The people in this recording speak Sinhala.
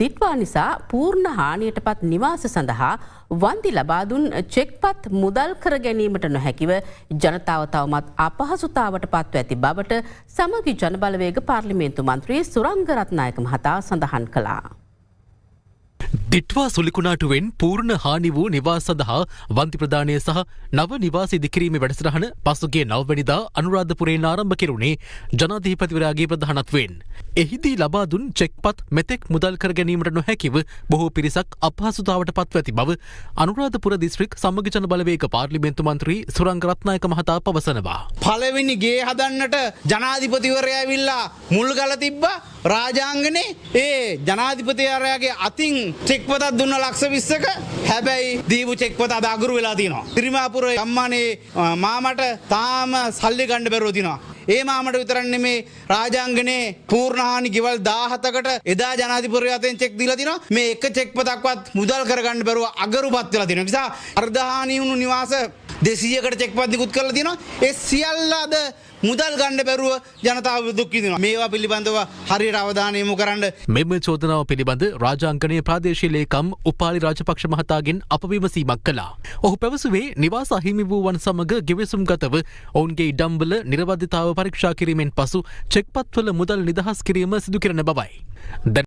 දිට්වා නිසා පූර්ණ හානියටපත් නිවාස සඳහා වන්දි ලබා දුන් චෙක්පත් මුදල් කර ගැනීමට නොහැකිව ජනතාව තවමත් අපහසුතාවට පත්ව ඇති බවට සමගි ජනබලවේග පාර්ලිමේන්තු මන්ත්‍රී සුරංග රත්නායක මහතා සඳහන් කළා. දිට්වා සුලිකුණාටුවෙන් පූර්ණ හානි වූ නිවාස සඳහා වන්ති ප්‍රදානය සහ නව නිවාස ඉදිකිරීමේ වැඩසටහන පසුගිය 9 වෙනිදා අනුරාධපුරයෙන් ආරම්භ කෙරුණේ ජනාධිපතිවරයාගේ ප්‍රධානත්වයෙන්. එහිදී ලබා දුන් චෙක්පත් මෙතෙක් මුදල් කර ගැනීමට නොහැකිව බොහෝ පිරිසක් අපහසුතාවට පත්ව ඇති බව අනුරාධපුර දිස්ත්‍රික් සමගි ජන බලවේග පාර්ලිමේන්තු මන්ත්‍රී සුරංග රත්නායක මහතා පවසනවා. පළවෙනි ගේ හදන්නට ජනාධිපතිවරයා ඇවිල්ලා මුල් ගල තිබ්බා. රාජාංගනේ ඒ ජනාධිපතිවරයාගේ අතින් චෙක්පතක් දුන්න ලක්ෂ 20ක හැබැයි දීපු චෙක්පත අද අගුරු වෙලා තියෙනවා. ත්‍රිමාපුර ගම්මානේ මාමට තාම සල්ලි ගන්න බැරුව තියෙනවා. ඒ මාමට විතරක් නෙමේ රාජාංගනේ පූර්ණහානි ගෙවල් 17කට එදා ජනාධිපතිවරයා අතෙන් චෙක් දීලා තිනවා. මේ එක චෙක්පතක්වත් මුදල් කරගන්න බැරුව අගරුපත් වෙලා තියෙනවා. නිසා අර්ධහානි වුණු නිවාස 200කට චෙක්පත් නිකුත් කරලා තියෙනවා. ඒ සියල්ල අද මුදල් ගන්න බැරුව ජනතාව දුක් විඳිනවා. මේවා පිළිබඳව හරියට අවධානය යොමු කරන්න. මෙම චෝදනාව පිළිබඳ රාජාංගනයේ ප්‍රාදේශීය ලේකම් උපාලි රාජපක්ෂ මහතාගෙන් අප විමසීමක් කළා. ඔහු පැවසුවේ නිවාස අහිමි වූවන් සමග ගෙවිසුම්ගතව ඔවුන්ගේ ඉඩම්වල නිරවද්‍යතාව පරීක්ෂා කිරීමෙන් පසු චෙක්පත්වල මුදල් නිදහස් කිරීම සිදු කරන බවයි.